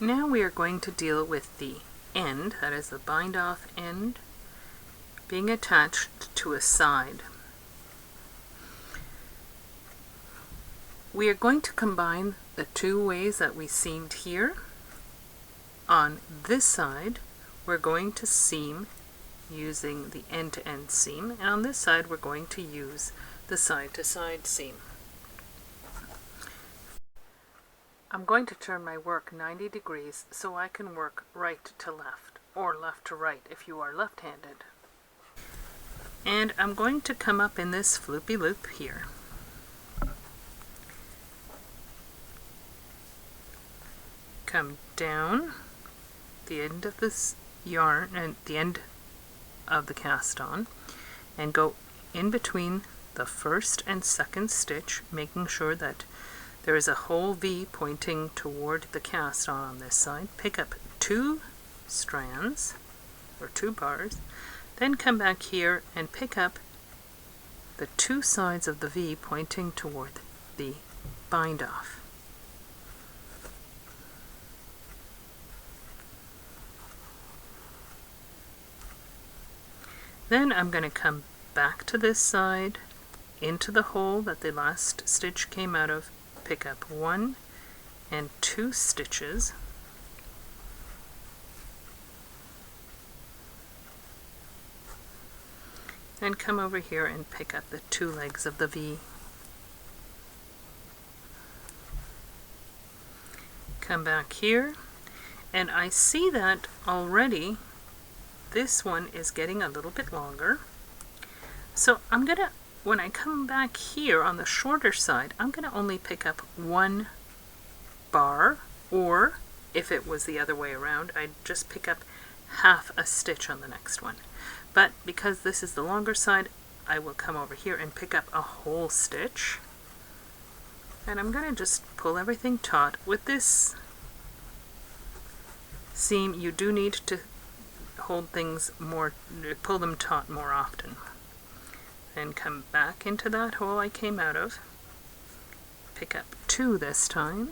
Now we are going to deal with the end, that is the bind off end, being attached to a side. We are going to combine the two ways that we seamed here. On this side, we're going to seam using the end-to-end seam, and on this side we're going to use the side-to-side seam. I'm going to turn my work 90 degrees so I can work right to left, or left to right if you are left-handed. And I'm going to come up in this floopy loop here. Come down the end of this yarn and the end of the cast on and go in between the first and second stitch, making sure that there is a whole V pointing toward the cast on this side. Pick up 2 strands or 2 bars, then come back here and pick up the 2 sides of the V pointing toward the bind off. Then I'm going to come back to this side into the hole that the last stitch came out of, pick up 1 and 2 stitches, and come over here and pick up the 2 legs of the V. Come back here, and I see that already this one is getting a little bit longer. So I'm going to, when I come back here on the shorter side, I'm going to only pick up 1 bar, or if it was the other way around, I'd just pick up half a stitch on the next one. But because this is the longer side, I will come over here and pick up a whole stitch. And I'm going to just pull everything taut. With this seam, you do need to hold things more, pull them taut more often. Then come back into that hole I came out of, pick up 2 this time,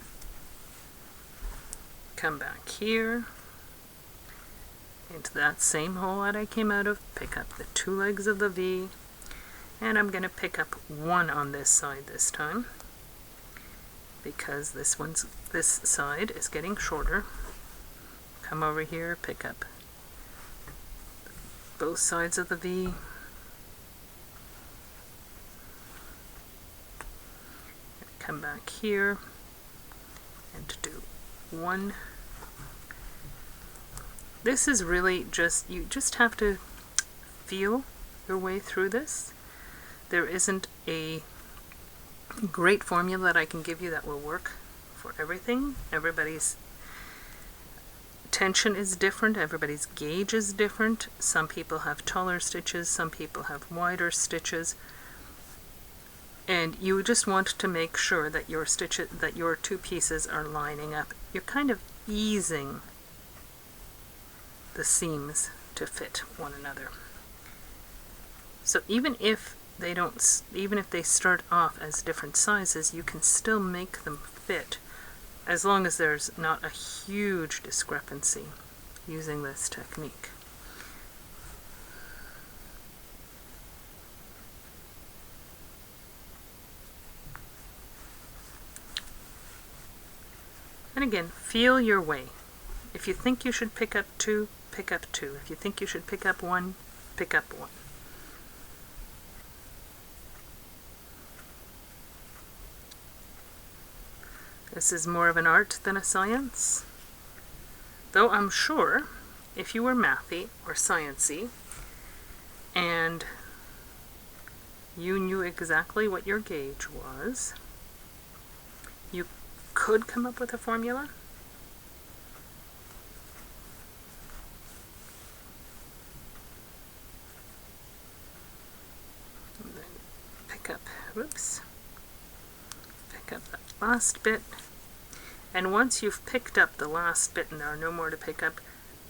come back here into that same hole that I came out of, pick up the 2 legs of the V, and I'm going to pick up 1 on this side this time because this side is getting shorter. Come over here, pick up both sides of the V, come back here and do 1. This is really just, you just have to feel your way through this. There isn't a great formula that I can give you that will work for everything. Everybody's tension is different, everybody's gauge is different. Some people have taller stitches, some people have wider stitches. And you just want to make sure that your stitches, that your 2 pieces are lining up. You're kind of easing the seams to fit one another. So even if they start off as different sizes, you can still make them fit as long as there's not a huge discrepancy using this technique. And again, feel your way. If you think you should pick up 2, pick up 2. If you think you should pick up 1, pick up 1. This is more of an art than a science. Though I'm sure if you were mathy or sciencey and you knew exactly what your gauge was, you could come up with a formula. And then pick up that last bit. And once you've picked up the last bit and there are no more to pick up,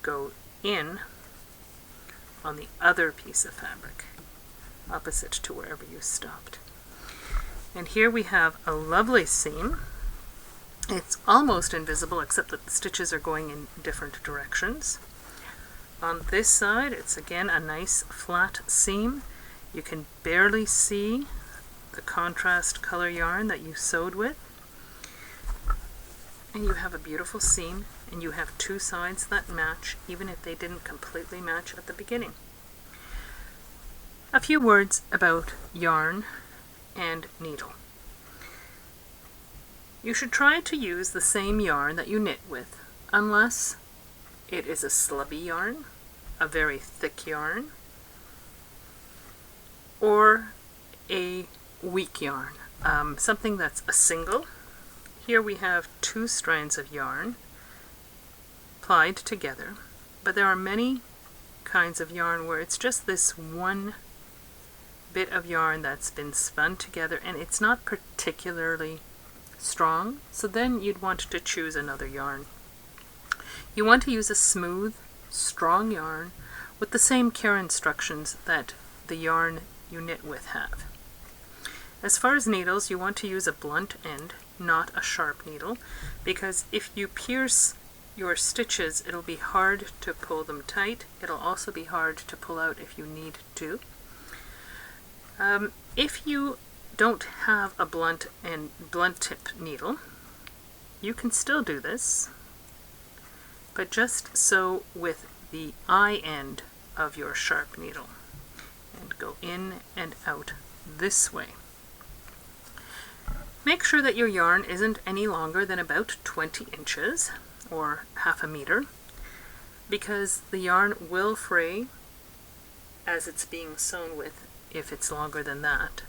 go in on the other piece of fabric, opposite to wherever you stopped. And here we have a lovely seam It's almost invisible except that the stitches are going in different directions. On this side, it's again a nice flat seam. You can barely see the contrast color yarn that you sewed with. And you have a beautiful seam, and you have two sides that match, even if they didn't completely match at the beginning. A few words about yarn and needle. You should try to use the same yarn that you knit with, unless it is a slubby yarn, a very thick yarn, or a weak yarn, something that's a single. Here we have two strands of yarn plied together, but there are many kinds of yarn where it's just this one bit of yarn that's been spun together and it's not particularly strong, so then you'd want to choose another yarn. You want to use a smooth, strong yarn with the same care instructions that the yarn you knit with have. As far as needles, you want to use a blunt end, not a sharp needle, because if you pierce your stitches, it'll be hard to pull them tight. It'll also be hard to pull out if you need to. If you don't have a blunt tip needle, you can still do this, but just sew with the eye end of your sharp needle and go in and out this way. Make sure that your yarn isn't any longer than about 20 inches or half a meter, because the yarn will fray as it's being sewn with if it's longer than that.